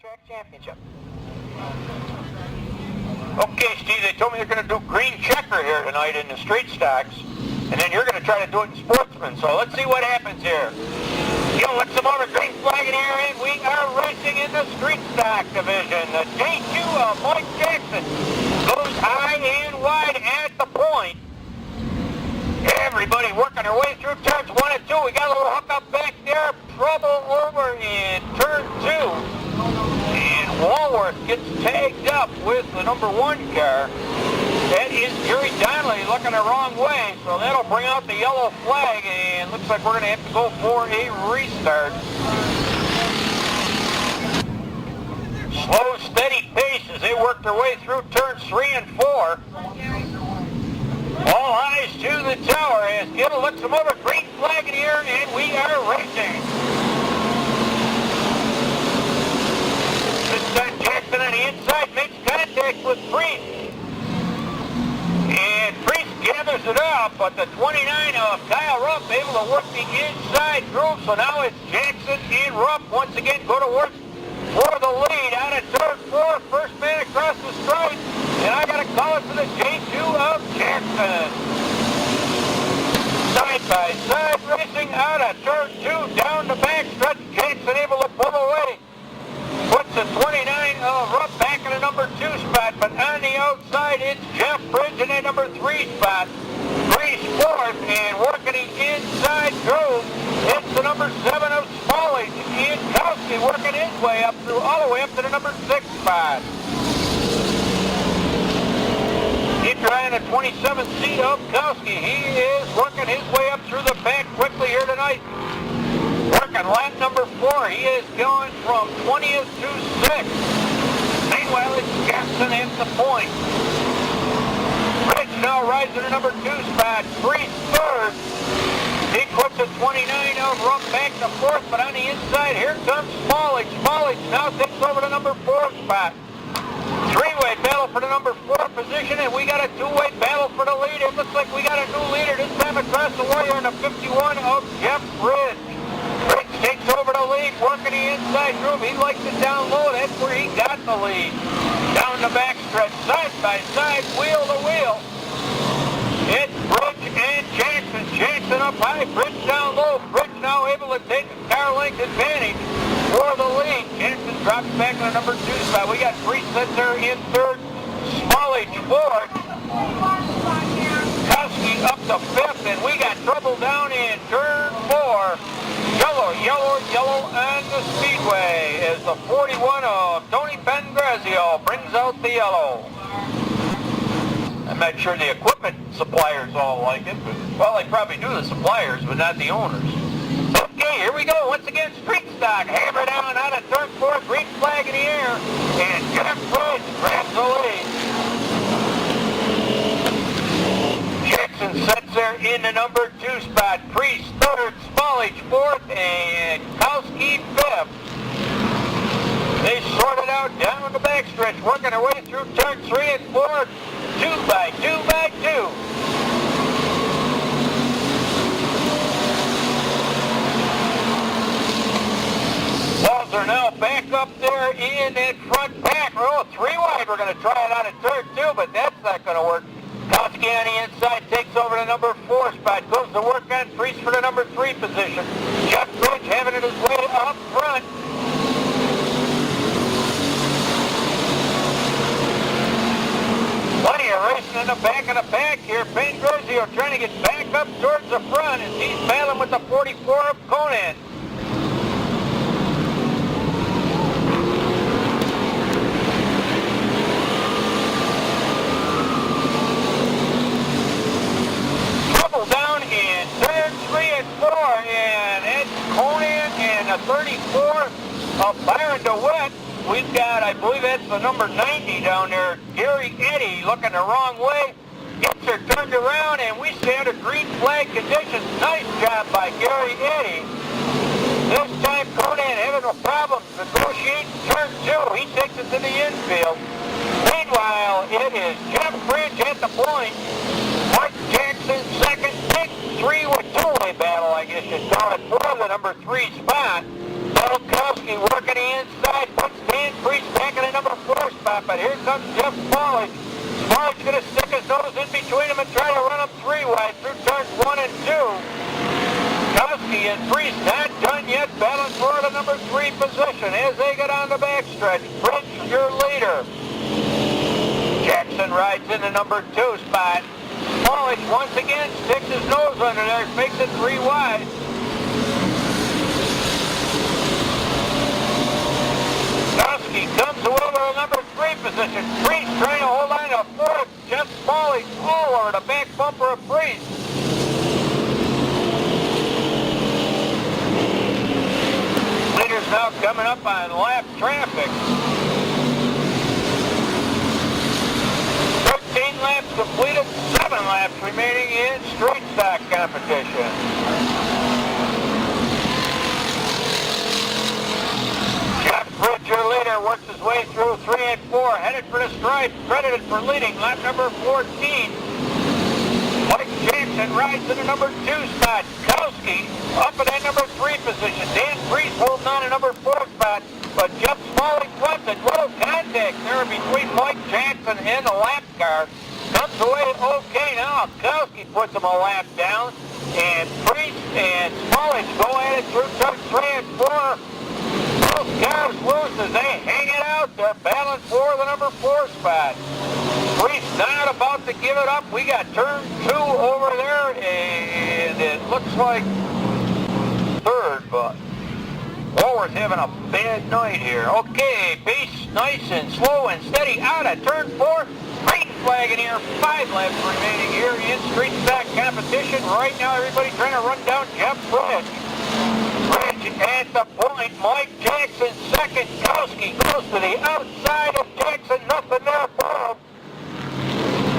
Track Championship. Okay, Steve, they told me they're going to do green checker here tonight in the straight stocks, and then you're going to try to do it in sportsman, so let's see what happens here. Let's come over, green flag in here, and we are racing in the street stock division. The J2 of Mike Jackson goes high and wide at the point. Everybody working their way through turns 1 and 2. We got a little hook up back there. Trouble over in turn 2. And Walworth gets tagged up with the number 1 car. That is Jerry Donnelly looking the wrong way, so that'll bring out the yellow flag, and looks like we're going to have to go for a restart. Slow, steady pace as they work their way through turns 3 and 4. All eyes to the tower as Gittle looks them over. Green flag in here, and we are racing. This time Jackson on the inside makes contact with Priest. And Priest gathers it up, but the 29 of Kyle Rupp able to work the inside groove. So now it's Jackson and Rupp once again go to work for the lead out of turn 4. First man across the stripe. And I got to call it for the J2 of Jackson. Side by side racing out of turn 2 down the backstretch. Jackson able to pull away. Puts the 29 of Rupp back in the number 2 spot, but on the outside it's Jeff Bridge in the number 3 spot. Priest 4th, and working the inside groove, it's the number 7 of Smalley. And Kowski working his way up through all the way up to the number 6 spot. He's trying the 27th seat of Kowski. He is working his way up through the back quickly here tonight. Working lap number 4, he is going from 20th to 6th. Meanwhile, it's Jackson at the point. Rich now rides to the number 2 spot. Priest 3rd. He puts a 29 of Rupp back to 4th, but on the inside, here comes Smalley. Smalley now takes over the number 4 spot. Three-way battle for the number 4 position, and we got a two-way battle for the lead. It looks like we got a new leader this time across the wire in the 51 of Jeff Bridge. Bridge takes over the lead, working the inside groove. He likes it down low. That's where he got the lead. Down the backstretch, side by side, wheel to wheel. It's Bridge and Jackson. Jackson up high, Bridge down low. Bridge now able to take a car length advantage for the lead. Jackson drops back on the number 2 spot. We got Priest there in 3rd. Smalley 4th. Kowski up to 5th, and we got trouble down in turn 4. Yellow on the speedway as the 41 of Tony Pangrazio brings out the yellow. I'm not sure the equipment suppliers all like it, but, well, they probably do, the suppliers, but not the owners. Okay, here we go. Once again, street stock. Hammer down out of turn 4. Green flag in the air. And Jeff Bridge grabs the lead. Jackson sets there in the number 2 spot. Priest 3rd. Smalley 4th. And Kowski 5th. They sorted out down the backstretch, working their way through turn 3 and 4. 2 by 2 by 2. Balls are now back up there in that front back row. 3 wide. We're going to try it out at turn 2, but that's not going to work. Kowski on the inside takes over the number 4 spot. Goes to work on Priest for the number 3 position. Jeff Bridge having it his way up front. Plenty of racing in the back of the pack here. Pangrazio trying to get back up towards the front as he's battling with the 44 of Conan. Down in turn 3 and 4, and it's Conan and the 34 of Byron DeWitt. We've got, I believe that's the number 90 down there, Gary Eddy, looking the wrong way. Gets her turned around, and we stay under green flag conditions. Nice job by Gary Eddy. This time Conan having a problem negotiating turn 2. He takes it to the infield. Meanwhile, it is Jeff Bridge at the point. Mark Jackson second, big 3-with 2-way battle, I guess you'd call it, for the number 3 spot. Kowski working the inside, puts the but here comes Jeff Smalley. Smalley's going to stick his nose in between them and try to run them 3 wide through turns 1 and 2. Kowski and Priest not done yet, battling for the number 3 position as they get on the backstretch. Bridge, your leader. Jackson rides in the number 2 spot. Smalley once again sticks his nose under there, makes it 3 wide. Kowski comes away with the number 3 position. Priest trying to hold on to 4th. Jeff Smalley all over the back bumper of Priest. Leaders now coming up on lap traffic. 13 laps completed, 7 laps remaining in straight stock competition. Bridge, your leader, works his way through 3 and 4, headed for the stripe, credited for leading lap number 14. Mike Jackson rides in the number 2 spot. Kowski up in that number 3 position. Dan Priest holding on to number 4 spot, but Jeff Smalley flips it. Little contact there between Mike Jackson and the lap car. Comes away okay now. Kowski puts him a lap down, and Priest and Smalley go at it through turn 3 and 4. Both cars loose as they hang it out. They're battling for the number 4 spot. Priest not about to give it up. We got turn 2 over there, and it looks like 3rd, but Walworth's having a bad night here. Okay, pace nice and slow and steady out of turn 4. Green flag in here, 5 laps remaining here in street stock competition. Right now, everybody trying to run down Jeff Bridge. Bridge at the point. Mike Jackson second. Kowski goes to the outside of Jackson. Nothing there for him.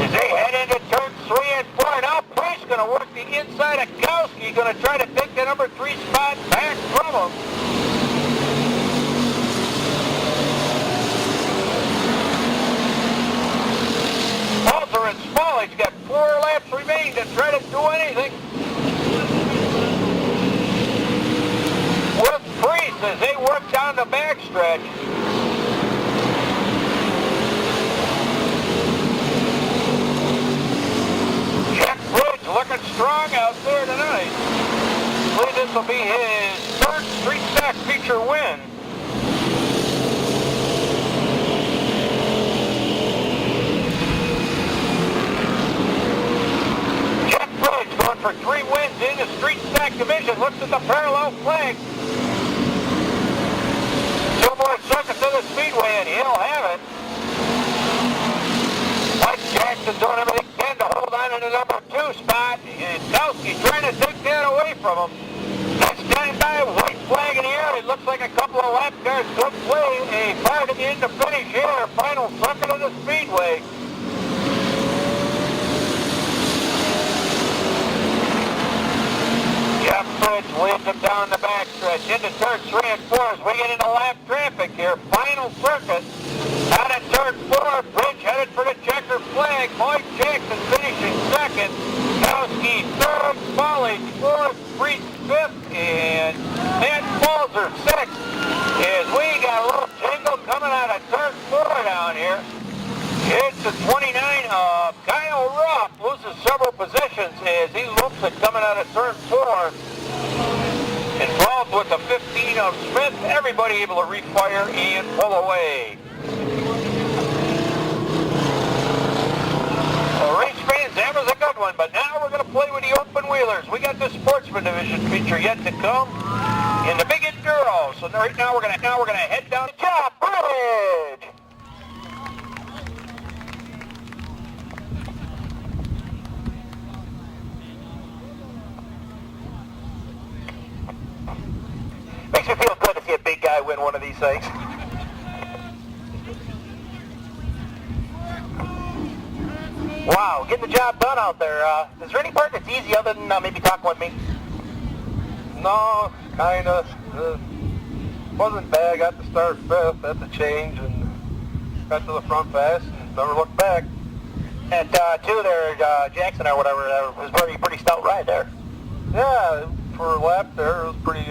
As they head into turn 3 and 4. Now Priest going to work the inside of Kowski. Going to try to take the number 3 spot back from him. Walter and Smalley's got 4 laps remaining to try to do anything with Priest as they work down the backstretch. Jack Bridge looking strong out there tonight. I believe this will be his 3rd street stock feature win. Jack Bridge going for 3 wins in the street stock division. Looks at the parallel flag. 2 more circuits of the speedway and he'll have it. Mike Jackson doing everything he can to hold on to the number 2 spot, and Kowski trying to take that away from him. That's time by, white flag in the air. It looks like a couple of lap cars could play a part in the finish here. Final circuit of the speedway. Jeff Bridge leads them down the backstretch into turn 3 and 4 as we get into lap traffic here. Final circuit. Out at turn 4, Bridge headed for the checker flag. Mike Jackson finishing second. Kowski 3rd, Smalley 4th, Priest 5th, and Matt Balzer 6th. As we got a little jingle coming out of turn 4 down here. It's the 29 of Kyle Rupp loses several positions as he loops it coming out of turn 4. Involved with the 15 of Smith. Everybody able to refire and pull away. Well, race fans, that was a good one, but now we're going to play with the open wheelers. We got the sportsman division feature yet to come in the big enduro. So right now we're going to head down to Jeff Bridge. Makes me feel good to see a big guy win one of these things. Wow, getting the job done out there. Is there any part that's easy other than maybe talking with me? No, kind of. Wasn't bad. Got to start 5th. That's a change, and got to the front fast and never looked back. And 2 there, Jackson or whatever, was pretty stout ride there. Yeah, for a lap there, it was pretty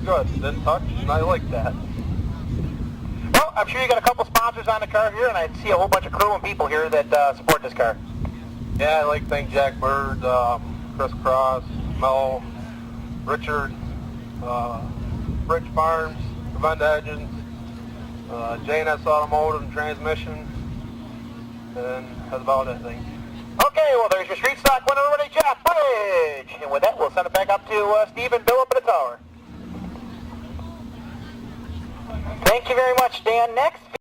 good. Didn't touch, and I liked that. Well, I'm sure you got a couple sponsors on the car here, and I see a whole bunch of crew and people here that support this car. Yeah, I'd like to thank Jack Bird, Chris Cross, Mel, Richard, Rich Farms, Vend Engines, J&S Automotive and Transmission, and that's about it, I think. Okay, well, there's your street stock winner already, Jeff Bridge. And with that, we'll send it back up to Steve and Bill up at the tower. Thank you very much, Dan. Next.